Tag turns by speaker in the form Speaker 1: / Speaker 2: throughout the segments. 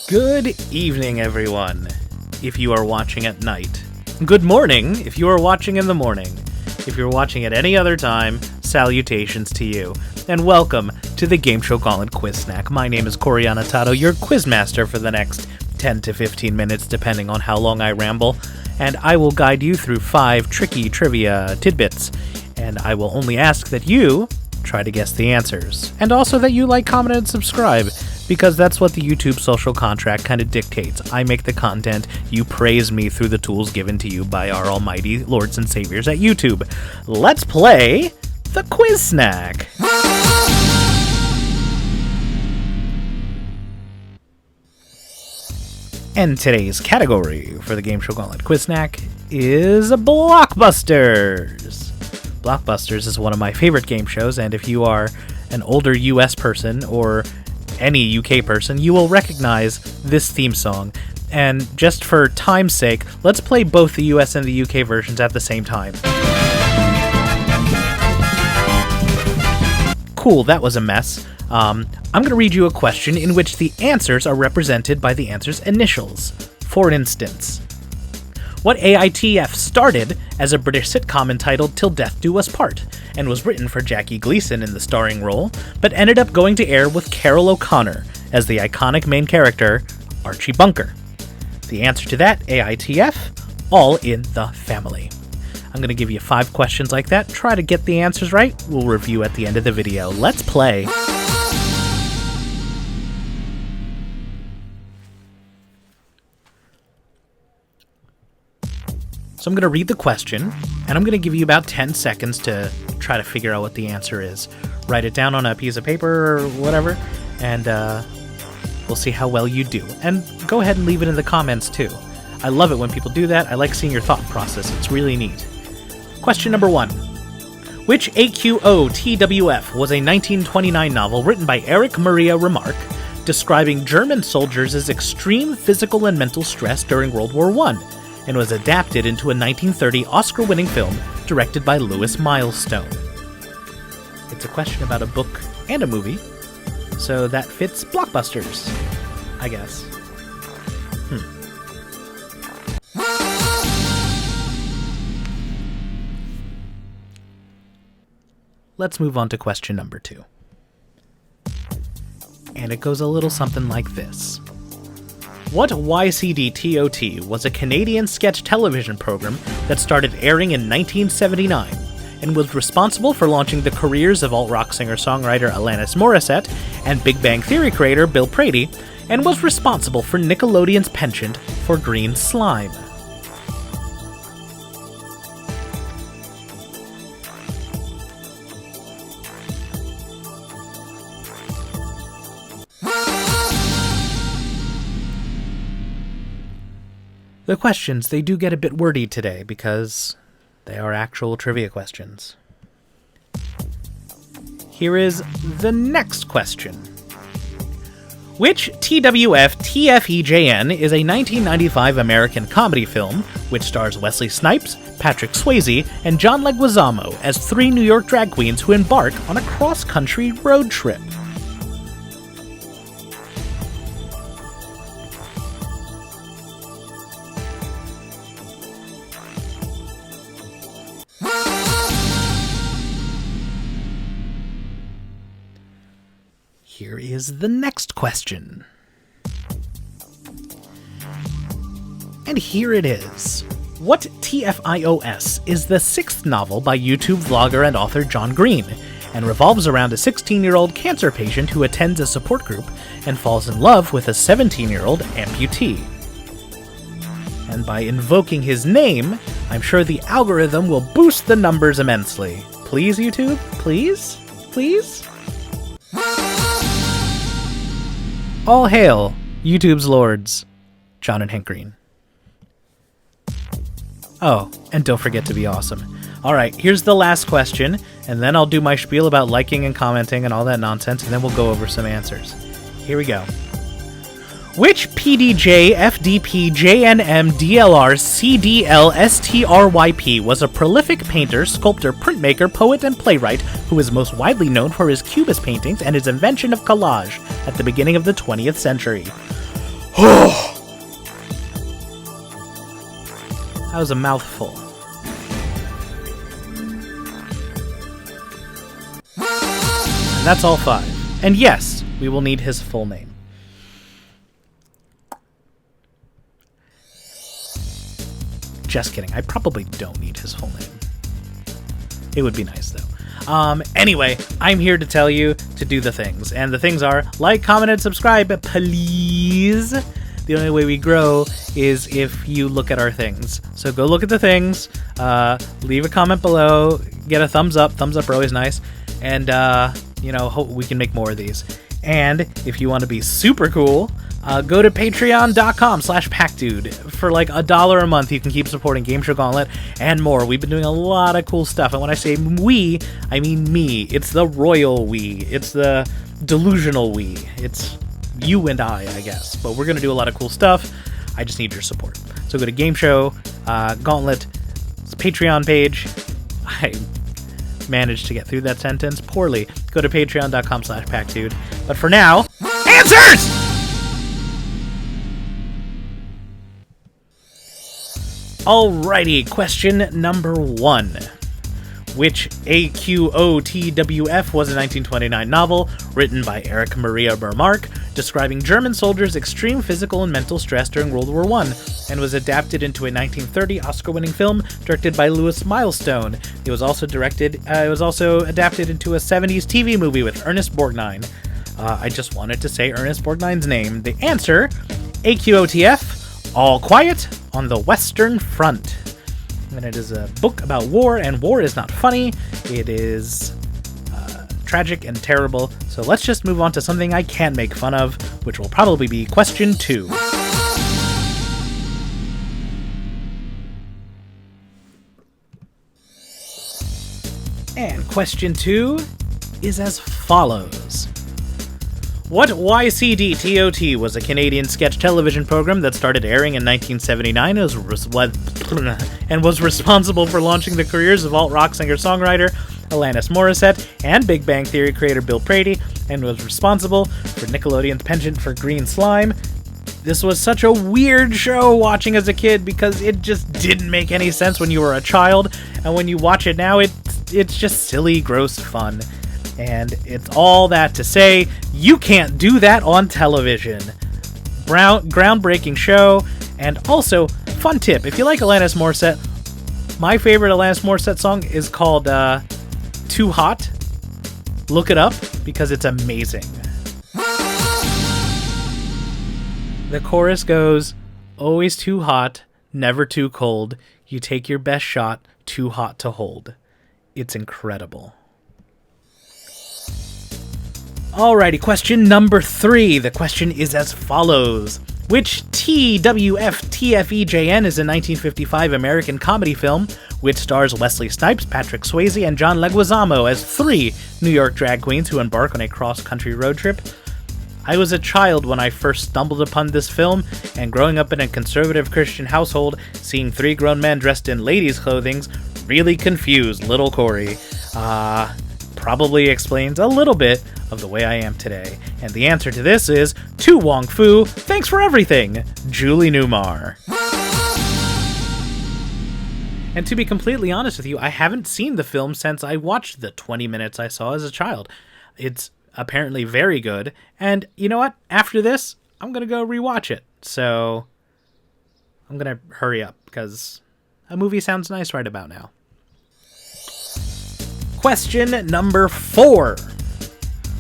Speaker 1: Good evening, everyone, if you are watching at night. Good morning, if you are watching in the morning. If you're watching at any other time, salutations to you. And welcome to the Game Show Gauntlet Quiz Snack. My name is Corey Anatato, your quizmaster for the next 10 to 15 minutes, depending on how long I ramble. And I will guide you through 5 tricky trivia tidbits. And I will only ask that you try to guess the answers. And also that you like, comment, and subscribe, because that's what the YouTube social contract kind of dictates. I make the content, you praise me through the tools given to you by our almighty lords and saviors at YouTube. Let's play the Quiz Snack! And today's category for the Game Show Gauntlet Quiz Snack is Blockbusters! Blockbusters is one of my favorite game shows, and if you are an older US person or any UK person, you will recognize this theme song. And just for time's sake, let's play both the US and the UK versions at the same time. Cool, that was a mess. I'm going to read you a question in which the answers are represented by the answer's initials. For instance, what AITF started as a British sitcom entitled Till Death Do Us Part, and was written for Jackie Gleason in the starring role, but ended up going to air with Carol O'Connor as the iconic main character, Archie Bunker. The answer to that, AITF, All in the Family. I'm going to give you 5 questions like that. Try to get the answers right. We'll review at the end of the video. Let's play. So I'm going to read the question, and I'm going to give you about 10 seconds to try to figure out what the answer is. Write it down on a piece of paper or whatever, and we'll see how well you do. And go ahead and leave it in the comments too. I love it when people do that. I like seeing your thought process. It's really neat. Question number 1. Which AQO-TWF was a 1929 novel written by Erich Maria Remarque describing German soldiers' extreme physical and mental stress during World War I, and was adapted into a 1930 Oscar-winning film directed by Louis Milestone? It's a question about a book and a movie, so that fits Blockbusters, I guess. Let's move on to question number 2. And it goes a little something like this. What YCD-TOT was a Canadian sketch television program that started airing in 1979 and was responsible for launching the careers of alt-rock singer-songwriter Alanis Morissette and Big Bang Theory creator Bill Prady, and was responsible for Nickelodeon's penchant for green slime? The questions, they do get a bit wordy today because they are actual trivia questions. Here is the next question. Which TWF-TFEJN is a 1995 American comedy film which stars Wesley Snipes, Patrick Swayze, and John Leguizamo as 3 New York drag queens who embark on a cross-country road trip? Here is the next question. And here it is. What TFIOS is the 6th novel by YouTube vlogger and author John Green, and revolves around a 16-year-old cancer patient who attends a support group and falls in love with a 17-year-old amputee? And by invoking his name, I'm sure the algorithm will boost the numbers immensely. Please, YouTube? Please? Please? All hail, YouTube's lords, John and Hank Green. Oh, and don't forget to be awesome. Alright, here's the last question, and then I'll do my spiel about liking and commenting and all that nonsense, and then we'll go over some answers. Here we go. Which PDJ, FDP, JNM, DLR, CDL, STRYP was a prolific painter, sculptor, printmaker, poet, and playwright who is most widely known for his cubist paintings and his invention of collage at the beginning of the 20th century? That was a mouthful. And that's all 5. And yes, we will need his full name. Just kidding. I probably don't need his full name. It would be nice, though. Anyway, I'm here to tell you to do the things. And the things are like, comment, and subscribe, please. The only way we grow is if you look at our things. So go look at the things, leave a comment below, get a thumbs up. Thumbs up are always nice. And, hope we can make more of these. And if you want to be super cool, go to patreon.com/packdude. For like $1 a month, you can keep supporting Game Show Gauntlet and more. We've been doing a lot of cool stuff. And when I say we, I mean me. It's the royal we. It's the delusional we. It's you and I guess. But we're going to do a lot of cool stuff. I just need your support. So go to Game Show Gauntlet's Patreon page. I managed to get through that sentence poorly. Go to patreon.com/packdude. But for now, answers! Alrighty, question number 1. Which AQOTWF was a 1929 novel written by Erich Maria Remarque describing German soldiers' extreme physical and mental stress during World War I, and was adapted into a 1930 Oscar-winning film directed by Louis Milestone. It was also adapted into a 70s TV movie with Ernest Borgnine. I just wanted to say Ernest Borgnine's name. The answer, AQOTF, All Quiet on the Western Front. And it is a book about war, and war is not funny. It is tragic and terrible. So let's just move on to something I can make fun of, which will probably be question 2. And question 2 is as follows. What YCDTOT was a Canadian sketch television program that started airing in 1979 and was responsible for launching the careers of alt-rock singer-songwriter Alanis Morissette and Big Bang Theory creator Bill Prady, and was responsible for Nickelodeon's penchant for green slime? This was such a weird show watching as a kid because it just didn't make any sense when you were a child, and when you watch it now, it's just silly, gross fun. And it's all that to say, you can't do that on television. Groundbreaking show, and also, fun tip, if you like Alanis Morissette, my favorite Alanis Morissette song is called Too Hot. Look it up, because it's amazing. The chorus goes, always too hot, never too cold, you take your best shot, too hot to hold. It's incredible. Alrighty, question number 3. The question is as follows. Which TWFTFEJN is a 1955 American comedy film which stars Wesley Snipes, Patrick Swayze, and John Leguizamo as 3 New York drag queens who embark on a cross-country road trip? I was a child when I first stumbled upon this film, and growing up in a conservative Christian household, seeing 3 grown men dressed in ladies' clothing really confused little Corey. Probably explains a little bit of the way I am today. And the answer to this is, To Wong Fu, thanks for everything, Julie Newmar. And to be completely honest with you, I haven't seen the film since I watched the 20 minutes I saw as a child. It's apparently very good, and you know what? After this, I'm going to go rewatch it. So I'm going to hurry up, because a movie sounds nice right about now. Question number 4.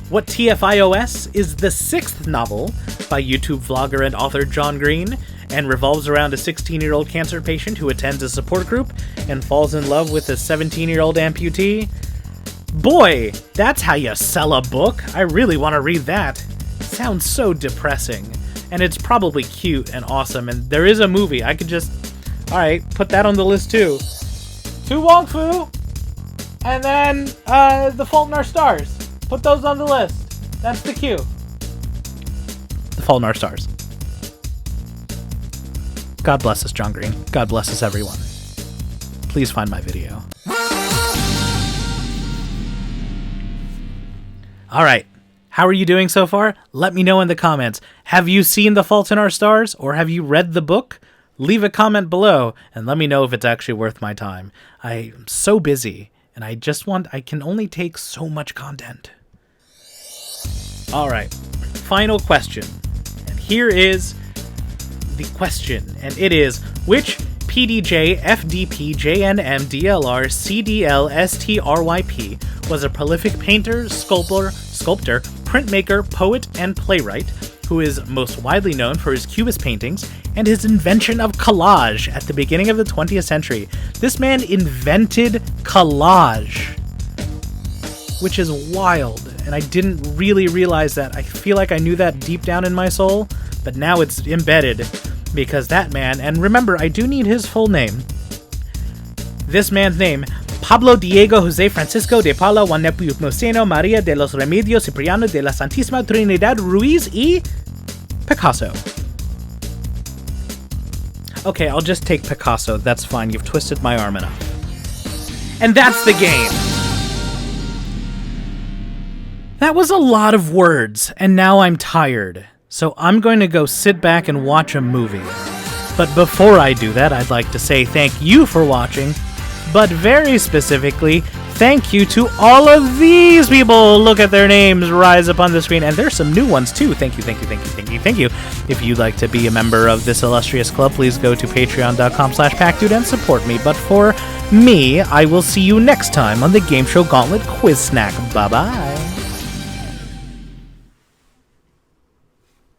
Speaker 1: What TFIOS is the 6th novel by YouTube vlogger and author John Green, and revolves around a 16-year-old cancer patient who attends a support group and falls in love with a 17-year-old amputee? Boy, that's how you sell a book. I really want to read that. Sounds so depressing. And it's probably cute and awesome, and there is a movie. I could just, alright, put that on the list too. To Wong Fu! And then, The Fault in Our Stars. Put those on the list. That's the cue. The Fault in Our Stars. God bless us, John Green. God bless us, everyone. Please find my video. Alright. How are you doing so far? Let me know in the comments. Have you seen The Fault in Our Stars, or have you read the book? Leave a comment below and let me know if it's actually worth my time. I'm so busy, and I can only take so much content. All right, final question. And here is the question, and it is, which PDJ, FDP, JNM, DLR, CDL, STRYP was a prolific painter, sculptor, printmaker, poet, and playwright who is most widely known for his Cubist paintings and his invention of collage at the beginning of the 20th century. This man invented collage, which is wild, and I didn't really realize that. I feel like I knew that deep down in my soul, but now it's embedded because that man, and remember, I do need his full name. This man's name, Pablo Diego Jose Francisco de Paula Juan Nepomuceno Maria de los Remedios Cipriano de la Santísima Trinidad Ruiz y Picasso. Okay, I'll just take Picasso. That's fine. You've twisted my arm enough. And that's the game. That was a lot of words, and now I'm tired. So I'm going to go sit back and watch a movie. But before I do that, I'd like to say thank you for watching, but very specifically, thank you to all of these people. Look at their names rise up on the screen, and there's some new ones too. Thank you, thank you, thank you, thank you, thank you. If you'd like to be a member of this illustrious club, please go to patreon.com/PackDude and support me. But for me, I will see you next time on the Game Show Gauntlet Quiz Snack. Bye-bye.